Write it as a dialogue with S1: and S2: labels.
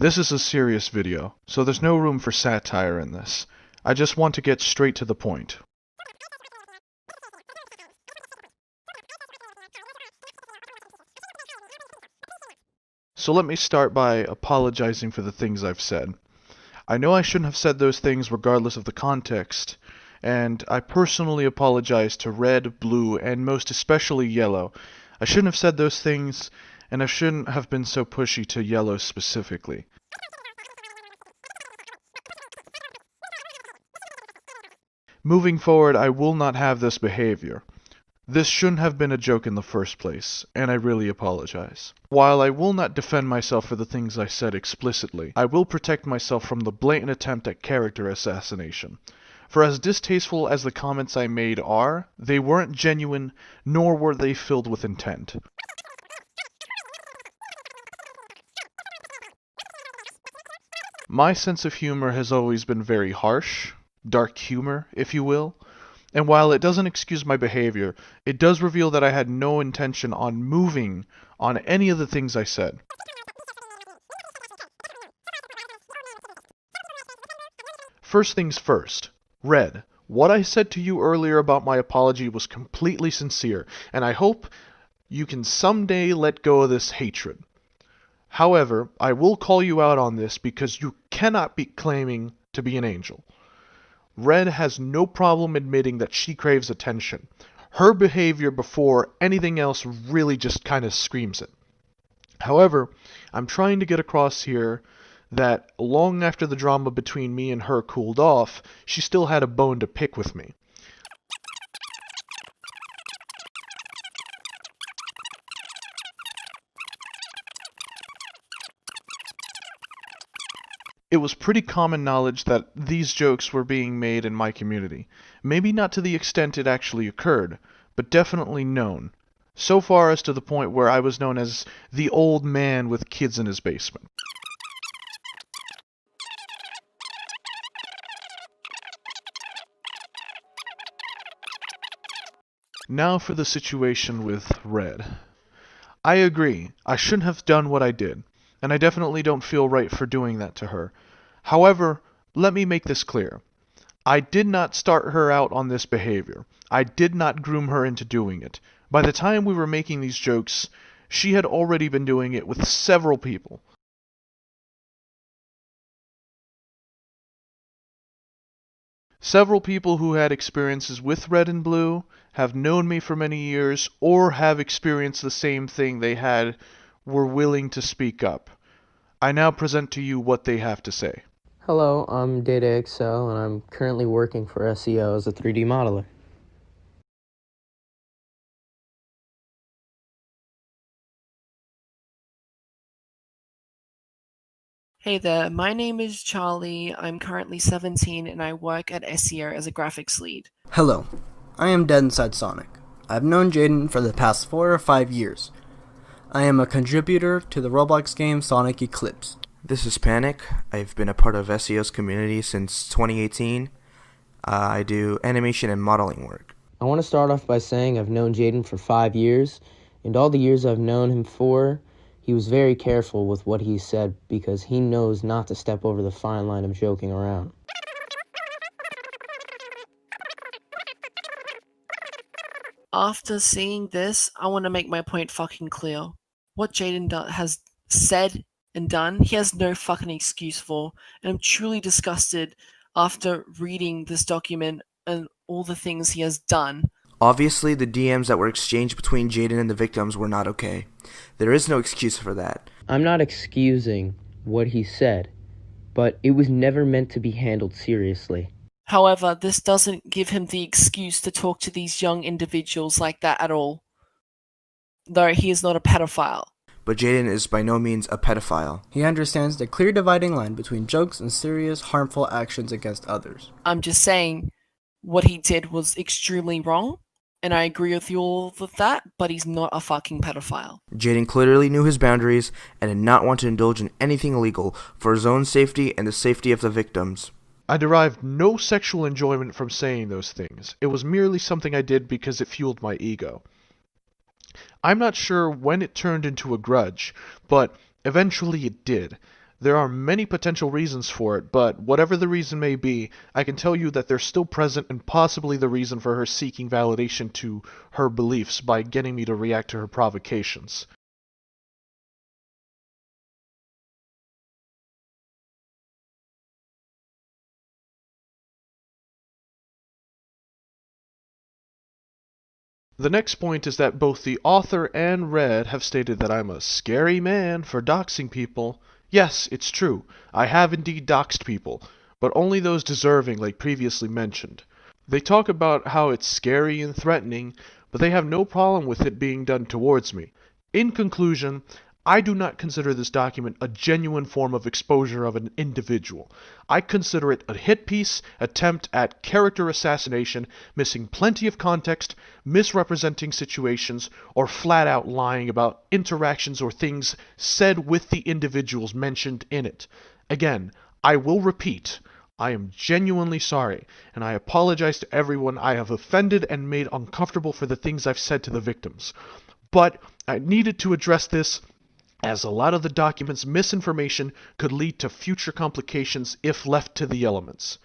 S1: This is a serious video, so there's no room for satire in this. I just want to get straight to the point. So let me start by apologizing for the things I've said. I know I shouldn't have said those things regardless of the context, and I personally apologize to red, blue, and most especially yellow. I shouldn't have said those things, and I shouldn't have been so pushy to yellow specifically. Moving forward, I will not have this behavior. This shouldn't have been a joke in the first place, and I really apologize. While I will not defend myself for the things I said explicitly, I will protect myself from the blatant attempt at character assassination. For as distasteful as the comments I made are, they weren't genuine, nor were they filled with intent. My sense of humor has always been very harsh, dark humor, if you will. And while it doesn't excuse my behavior, it does reveal that I had no intention on moving on any of the things I said. First things first. Red, what I said to you earlier about my apology was completely sincere, and I hope you can someday let go of this hatred. However, I will call you out on this because you cannot be claiming to be an angel. Red has no problem admitting that she craves attention. Her behavior before anything else really just kind of screams it. However, I'm trying to get across here that long after the drama between me and her cooled off, she still had a bone to pick with me. It was pretty common knowledge that these jokes were being made in my community. Maybe not to the extent it actually occurred, but definitely known. So far as to the point where I was known as the old man with kids in his basement. Now for the situation with Red. I agree, I shouldn't have done what I did, and I definitely don't feel right for doing that to her. However, let me make this clear. I did not start her out on this behavior. I did not groom her into doing it. By the time we were making these jokes, she had already been doing it with several people. Several people who had experiences with Red and Blue, have known me for many years, or have experienced the same thing they had, were willing to speak up. I now present to you what they have to say.
S2: Hello, I'm Data Excel, and I'm currently working for SEO as a 3D modeler.
S3: Hey there, my name is Charlie, I'm currently 17 and I work at SEO as a graphics lead.
S4: Hello, I am Dead Inside Sonic. I've known Jadon for the past 4 or 5 years. I am a contributor to the Roblox game Sonic Eclipse.
S5: This is Panic. I've been a part of SEO's community since 2018. I do animation and modeling work.
S2: I want to start off by saying I've known Jadon for 5 years, and all the years I've known him for, he was very careful with what he said because he knows not to step over the fine line of joking around.
S3: After seeing this, I want to make my point fucking clear. What Jadon has said and done, he has no fucking excuse for, and I'm truly disgusted after reading this document and all the things he has done.
S5: Obviously, the DMs that were exchanged between Jadon and the victims were not okay. There is no excuse for that.
S2: I'm not excusing what he said, but it was never meant to be handled seriously.
S3: However, this doesn't give him the excuse to talk to these young individuals like that at all. Though he is not a pedophile.
S5: But Jadon is by no means a pedophile.
S4: He understands the clear dividing line between jokes and serious, harmful actions against others.
S3: I'm just saying, what he did was extremely wrong, and I agree with you all with that, but he's not a fucking pedophile.
S5: Jadon clearly knew his boundaries and did not want to indulge in anything illegal for his own safety and the safety of the victims.
S1: I derived no sexual enjoyment from saying those things. It was merely something I did because it fueled my ego. I'm not sure when it turned into a grudge, but eventually it did. There are many potential reasons for it, but whatever the reason may be, I can tell you that they're still present and possibly the reason for her seeking validation to her beliefs by getting me to react to her provocations. The next point is that both the author and Red have stated that I'm a scary man for doxing people. Yes, it's true. I have indeed doxed people, but only those deserving, like previously mentioned. They talk about how it's scary and threatening, but they have no problem with it being done towards me. In conclusion, I do not consider this document a genuine form of exposure of an individual. I consider it a hit piece attempt at character assassination, missing plenty of context, misrepresenting situations, or flat out lying about interactions or things said with the individuals mentioned in it. Again, I will repeat, I am genuinely sorry, and I apologize to everyone I have offended and made uncomfortable for the things I've said to the victims. But I needed to address this, as a lot of the document's misinformation could lead to future complications if left to the elements.